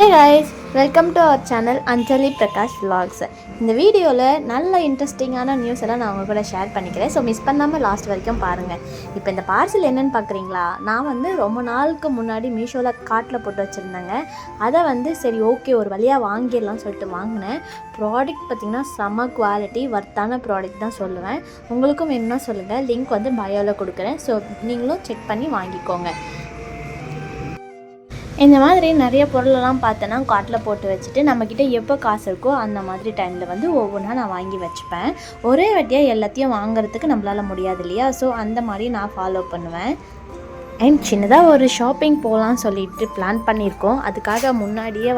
Hi guys, welcome to our channel Anjali Prakash vlogs. இந்த வீடியோவில் நல்ல இன்ட்ரெஸ்டிங்கான நியூஸ் எல்லாம் நான் உங்கள் கூட ஷேர் பண்ணிக்கிறேன். ஸோ மிஸ் பண்ணாமல் லாஸ்ட் வரைக்கும் பாருங்கள். இப்போ இந்த பார்சல் என்னென்னு பார்க்குறீங்களா? நான் ரொம்ப நாளுக்கு முன்னாடி மீஷோவில் கார்ட்டில் போட்டு வச்சுருந்தேங்க. அதை சரி ஓகே ஒரு வழியாக வாங்கிடலாம்னு சொல்லிட்டு வாங்கினேன். ப்ராடக்ட் பார்த்திங்கன்னா செம்ம குவாலிட்டி, வர்த்தான ப்ராடக்ட் தான் சொல்லுவேன். உங்களுக்கும் வேணும்னா சொல்லுங்கள், லிங்க் பயோவில் கொடுக்குறேன். ஸோ நீங்களும் செக் பண்ணி வாங்கிக்கோங்க. இந்த மாதிரி நிறைய பொருளெல்லாம் பார்த்தோன்னா கார்ட்டில் போட்டு வச்சுட்டு நம்மக்கிட்ட எப்போ காசு இருக்கோ அந்த மாதிரி டைமில் ஒவ்வொன்றா நான் வாங்கி வச்சுப்பேன். ஒரே வட்டியாக எல்லாத்தையும் வாங்குறதுக்கு நம்மளால் முடியாது இல்லையா? ஸோ அந்த மாதிரி நான் ஃபாலோ பண்ணுவேன். அண்ட் சின்னதாக ஒரு ஷாப்பிங் போகலான்னு சொல்லிட்டு பிளான் பண்ணியிருக்கோம். அதுக்காக முன்னாடியே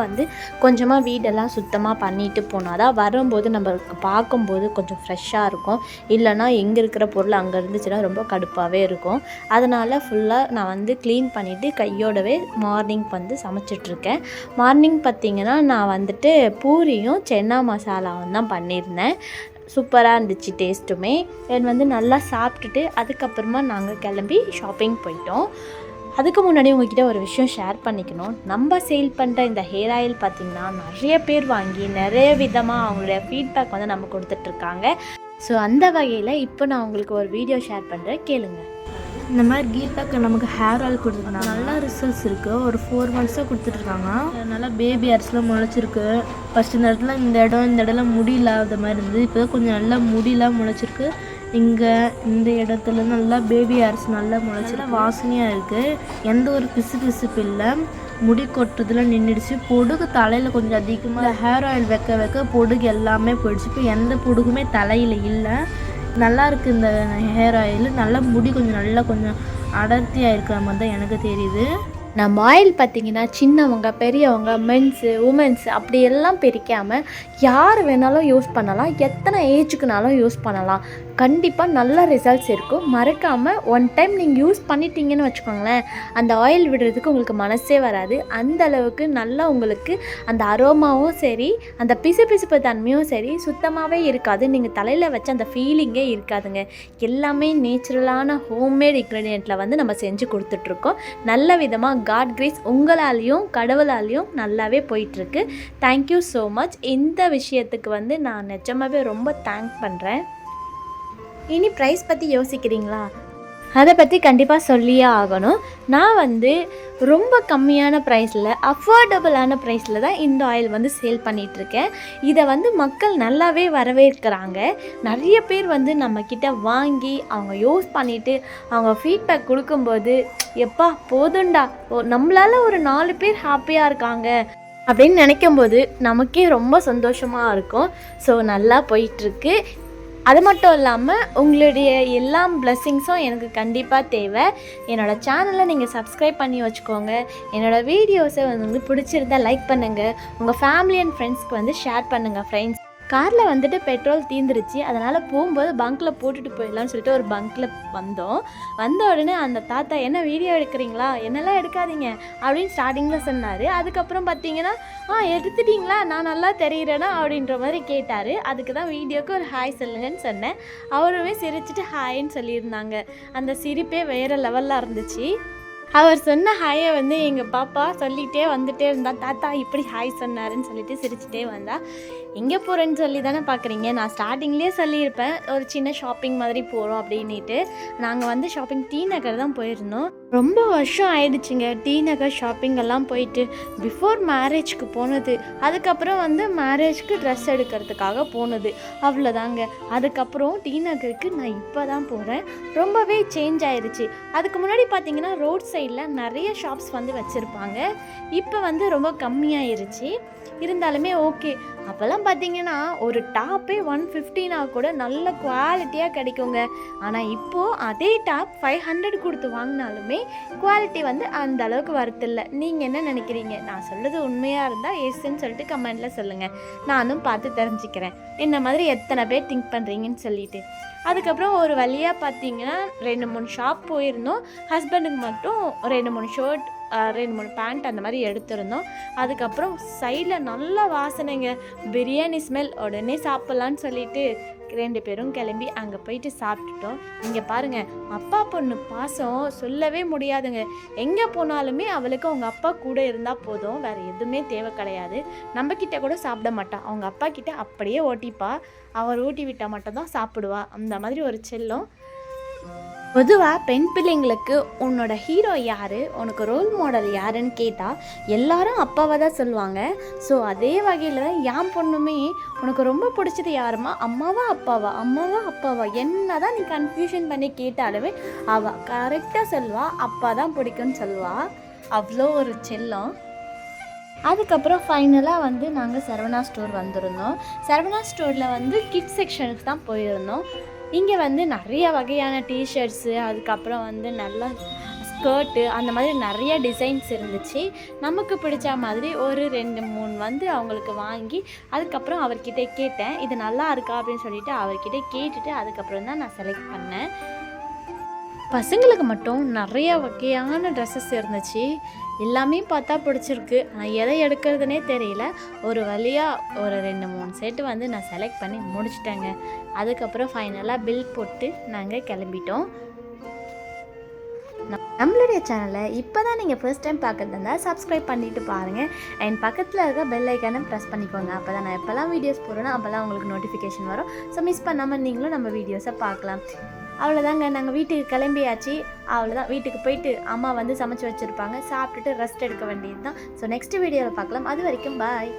கொஞ்சமாக வீடெல்லாம் சுத்தமாக பண்ணிட்டு போனால் தான் வரும்போது நம்மளுக்கு பார்க்கும்போது கொஞ்சம் ஃப்ரெஷ்ஷாக இருக்கும். இல்லைனா எங்கே இருக்கிற பொருள் அங்கே இருந்துச்சுன்னா ரொம்ப கடுப்பாகவே இருக்கும். அதனால் ஃபுல்லாக நான் க்ளீன் பண்ணிவிட்டு கையோடவே மார்னிங் சமைச்சிட்ருக்கேன். மார்னிங் பார்த்திங்கன்னா நான் பூரியும் சென்னா மசாலாவும் தான் பண்ணியிருந்தேன். சூப்பராக இருந்துச்சு டேஸ்ட்டுமே. அண்ட் நல்லா சாப்பிட்டுட்டு அதுக்கப்புறமா நாங்கள் கிளம்பி ஷாப்பிங் போயிட்டோம். அதுக்கு முன்னாடி உங்கள்கிட்ட ஒரு விஷயம் ஷேர் பண்ணிக்கணும். நம்ம சேல் பண்ணுற இந்த ஹேர் ஆயில் பார்த்திங்கன்னா நிறைய பேர் வாங்கி நிறைய விதமாக அவங்களுடைய ஃபீட்பேக் நம்ம கொடுத்துட்ருக்காங்க. ஸோ அந்த வகையில் இப்போ நான் உங்களுக்கு ஒரு வீடியோ ஷேர் பண்ணுறேன், கேளுங்க. இந்த மாதிரி கீதாக்கு நமக்கு ஹேர் ஆயில் கொடுத்துருக்காங்க. நல்லா ரிசல்ட்ஸ் இருக்குது. ஒரு 4 monthஸாக கொடுத்துட்ருக்காங்க. நல்லா பேபி ஹேர்ஸ்லாம் முளைச்சிருக்கு. ஃபஸ்ட் இந்த இடம்லாம் முடி இல்லாத மாதிரி இருந்தது. இப்போ கொஞ்சம் நல்லா முடியெலாம் முளைச்சிருக்கு. இங்கே இந்த இடத்துல நல்லா பேபி ஹேர்ஸ் நல்லா முளைச்சிருக்கு. வாசனையாக இருக்குது. எந்த ஒரு பிசுப்பு இல்லை. முடி கொட்டுறதுல நின்றுடுச்சு. பொடுகு தலையில் கொஞ்சம் அதிகமாக ஹேர் ஆயில் வைக்க பொடுகு எல்லாமே போயிடுச்சு. இப்போ எந்த பொடுகுமே தலையில் இல்லை. நல்லா இருக்குது இந்த ஹேர் ஆயில். நல்லா முடி கொஞ்சம் அடர்த்தியாக இருக்கிற மாதிரி தான் எனக்கு தெரியுது. நம்ம ஆயில் பார்த்திங்கன்னா சின்னவங்க பெரியவங்க மென்ஸு உமன்ஸு அப்படி எல்லாம் பிரிக்காமல் யார் வேணாலும் யூஸ் பண்ணலாம். எத்தனை ஏஜுக்குனாலும் யூஸ் பண்ணலாம். கண்டிப்பாக நல்ல ரிசல்ட்ஸ் இருக்கும். மறக்காமல் ஒன் டைம் நீங்கள் யூஸ் பண்ணிட்டீங்கன்னு வச்சுக்கோங்களேன், அந்த ஆயில் விடுறதுக்கு உங்களுக்கு மனசே வராது. அந்த அளவுக்கு நல்லா உங்களுக்கு அந்த அரோமாவும் சரி அந்த பிசுப்பு தன்மையும் சரி சுத்தமாகவே இருக்காது. நீங்கள் தலையில் வச்ச அந்த ஃபீலிங்கே இருக்காதுங்க. எல்லாமே நேச்சுரலான ஹோம்மேட் இன்க்ரீடியண்ட்டில் நம்ம செஞ்சு கொடுத்துட்ருக்கோம். நல்ல விதமாக காட் கிரேஸ் உங்களாலேயும் கடவுளாலேயும் நல்லாவே போயிட்டுருக்கு. Thank you so much. இந்த விஷயத்துக்கு நான் நிஜமாகவே ரொம்ப தேங்க் பண்ணுறேன். இனி ப்ரைஸ் பற்றி யோசிக்கிறீங்களா? அதை பற்றி கண்டிப்பாக சொல்லியே ஆகணும். நான் ரொம்ப கம்மியான ப்ரைஸில் அஃபோர்டபுளான ப்ரைஸில் தான் இந்த ஆயில் சேல் பண்ணிகிட்ருக்கேன். இதை மக்கள் நல்லாவே வரவேற்கிறாங்க. நிறைய பேர் நம்மக்கிட்ட வாங்கி அவங்க யூஸ் பண்ணிவிட்டு அவங்க ஃபீட்பேக் கொடுக்கும்போது எப்பா போதுண்டா, நம்மளால் ஒரு 4 பேர் ஹாப்பியாக இருக்காங்க அப்படின்னு நினைக்கும்போது நமக்கே ரொம்ப சந்தோஷமாக இருக்கும். ஸோ நல்லா போயிட்டுருக்கு. அது மட்டும் இல்லாமல் உங்களுடைய எல்லா பிளெஸ்ஸிங்ஸும் எனக்கு கண்டிப்பாக தேவை. என்னோடய சேனலை நீங்கள் சப்ஸ்கிரைப் பண்ணி வச்சுக்கோங்க. என்னோடய வீடியோஸை பிடிச்சிருந்தால் லைக் பண்ணுங்கள். உங்கள் ஃபேமிலி அண்ட் ஃப்ரெண்ட்ஸ்க்கு ஷேர் பண்ணுங்கள். ஃப்ரெண்ட்ஸ், காரில் பெட்ரோல் தீர்ந்துருச்சு. அதனால் போகும்போது பங்க்கில் போட்டுட்டு போயிடலான்னு சொல்லிட்டு ஒரு பங்க்கில் வந்த உடனே அந்த தாத்தா, என்ன வீடியோ எடுக்கிறீங்களா, என்னெல்லாம் எடுக்காதீங்க அப்படின்னு ஸ்டார்டிங்கில் சொன்னார். அதுக்கப்புறம் பார்த்தீங்கன்னா எடுத்துட்டிங்களா, நான் நல்லா தெரிகிறேனா அப்படின்ற மாதிரி கேட்டார். அதுக்கு தான் வீடியோக்கு ஒரு ஹாய் சொல்லுங்கன்னு சொன்னேன். அவருமே சிரிச்சிட்டு ஹாய்ன்னு சொல்லியிருந்தாங்க. அந்த சிரிப்பே வேறு லெவலில் இருந்துச்சு. அவர் சொன்ன ஹாயை எங்கள் பாப்பா சொல்லிகிட்டே வந்துகிட்டே இருந்தா. தாத்தா இப்படி ஹாய் சொன்னாருன்னு சொல்லிட்டு சிரிச்சிட்டே வந்தா. எங்கே போகிறேன்னு சொல்லி தானே பார்க்குறீங்க. நான் ஸ்டார்டிங்லேயே சொல்லியிருப்பேன் ஒரு சின்ன ஷாப்பிங் மாதிரி போகிறோம் அப்படின்ட்டு. நாங்கள் ஷாப்பிங் டி நகர் தான் போயிருந்தோம். ரொம்ப வருஷம் ஆயிடுச்சுங்க டி நகர் ஷாப்பிங் எல்லாம் போயிட்டு. பிஃபோர் மேரேஜ்க்கு போனது, அதுக்கப்புறம் மேரேஜ்க்கு ட்ரெஸ் எடுக்கிறதுக்காக போனது, அவ்வளோதாங்க. அதுக்கப்புறம் டி நகருக்கு நான் இப்போ தான் போகிறேன். ரொம்பவே சேஞ்ச் ஆயிடுச்சு. அதுக்கு முன்னாடி பார்த்தீங்கன்னா ரோட் சைடில் நிறைய ஷாப்ஸ் வச்சுருப்பாங்க. இப்போ ரொம்ப கம்மியாயிருச்சு. இருந்தாலுமே ஓகே. அப்போல்லாம் பார்த்தீங்கன்னா ஒரு டாப்பே 150 கூட நல்ல குவாலிட்டியாக கிடைக்குங்க. ஆனால் இப்போது அதே டாப் 500 கொடுத்து வாங்கினாலுமே குவாலிட்டி அந்த அளவுக்கு வரதில்லை. நீங்கள் என்ன நினைக்கிறீங்க? நான் சொல்கிறது உண்மையாக இருந்தால் எஸ்ன்னு சொல்லிட்டு கமெண்டில் சொல்லுங்கள். நானும் பார்த்து தெரிஞ்சுக்கிறேன் என்ன மாதிரி எத்தனை பேர் திங்க் பண்ணுறீங்கன்னு சொல்லிட்டு. அதுக்கப்புறம் ஒரு வழியாக பார்த்தீங்கன்னா 2-3 ஷாப் போயிருந்தோம். ஹஸ்பண்டுக்கு மட்டும் 2-3 ஷர்ட் 2-3 பேண்ட் அந்த மாதிரி எடுத்திருந்தோம். அதுக்கப்புறம் சைடில் நல்ல வாசனைங்க. பிரியாணி ஸ்மெல் உடனே சாப்பிட்லான்னு சொல்லிட்டு 2 பேரும் கிளம்பி அங்கே போயிட்டு சாப்பிட்டுட்டோம். இங்கே பாருங்கள், அப்பா பொண்ணு பாசம் சொல்லவே முடியாதுங்க. எங்கே போனாலுமே அவளுக்கு அவங்க அப்பா கூட இருந்தால் போதும், வேறு எதுவுமே தேவை கிடையாது. நம்மக்கிட்ட கூட சாப்பிட மாட்டா, அவங்க அப்பா கிட்ட அப்படியே ஓட்டிப்பா. அவர் ஊட்டி விட்டால் மட்டும்தான் சாப்பிடுவா. அந்த மாதிரி ஒரு செல்லம். பொதுவாக பெண் பிள்ளைங்களுக்கு உன்னோட ஹீரோ யார், உனக்கு ரோல் மாடல் யாருன்னு கேட்டால் எல்லாரும் அப்பாவை தான் சொல்லுவாங்க. ஸோ அதே வகையில் தான் என் பொண்ணுமே உனக்கு ரொம்ப பிடிச்சது யாருமா, அம்மாவா அப்பாவா, அம்மாவா அப்பாவா, என்ன தான் நீ கன்ஃபியூஷன் பண்ணி கேட்டாலுமே அவள் கரெக்டாக சொல்லுவா அப்பா தான் பிடிக்கும்னு சொல்லுவா. அவ்வளோ ஒரு செல்லம். அதுக்கப்புறம் ஃபைனலாக வந்து நாங்கள் சரவணா ஸ்டோர் வந்திருந்தோம். சரவணா ஸ்டோரில் வந்து கிட்ஸ் செக்ஷனுக்கு தான் போயிருந்தோம். இங்கே வந்து நிறைய வகையான டிஷர்ட்ஸு, அதுக்கப்புறம் வந்து நல்லா ஸ்கர்ட்டு, அந்த மாதிரி நிறைய டிசைன்ஸ் இருந்துச்சு. நமக்கு பிடிச்ச மாதிரி ஒரு 2-3 வந்து அவங்களுக்கு வாங்கி அதுக்கப்புறம் அவர்கிட்ட கேட்டேன், இது நல்லா இருக்கா அப்படின்னு சொல்லிட்டு அவர்கிட்ட கேட்டுட்டு அதுக்கப்புறம் தான் நான் செலக்ட் பண்ணேன். பசங்களுக்கு மட்டும் நிறைய வகையான ட்ரெஸ்ஸஸ் இருந்துச்சு. எல்லாமே பார்த்தா பிடிச்சிருக்கு, ஆனால் எதை எடுக்கிறதுனே தெரியல. ஒரு வழியாக ஒரு 2-3 செட்டு வந்து நான் செலக்ட் பண்ணி முடிச்சிட்டேங்க. அதுக்கப்புறம் ஃபைனலாக பில் போட்டு நாங்கள் கிளம்பிட்டோம். நம்மளுடைய சேனலை இப்போ தான் நீங்கள் ஃபர்ஸ்ட் டைம் பார்க்குறது இருந்தால் சப்ஸ்கிரைப் பண்ணிவிட்டு பாருங்கள். அண்ட் பக்கத்தில் இருக்க பெல் ஐக்கானை ப்ரெஸ் பண்ணிக்கோங்க. அப்போ தான் நான் எப்போல்லாம் வீடியோஸ் போடுறேனோ அப்போல்லாம் உங்களுக்கு நோட்டிஃபிகேஷன் வரும். ஸோ மிஸ் பண்ணாமல் நீங்களும் நம்ம வீடியோஸை பார்க்கலாம். அவ்வளோதாங்க, நாங்கள் வீட்டுக்கு கிளம்பியாச்சு. அவ்வளோதான், வீட்டுக்கு போயிட்டு அம்மா வந்து சமைச்சு வச்சுருப்பாங்க, சாப்பிட்டுட்டு ரெஸ்ட் எடுக்க வேண்டியது தான். ஸோ நெக்ஸ்ட் வீடியோவில் பார்க்கலாம். அது வரைக்கும் பாய்.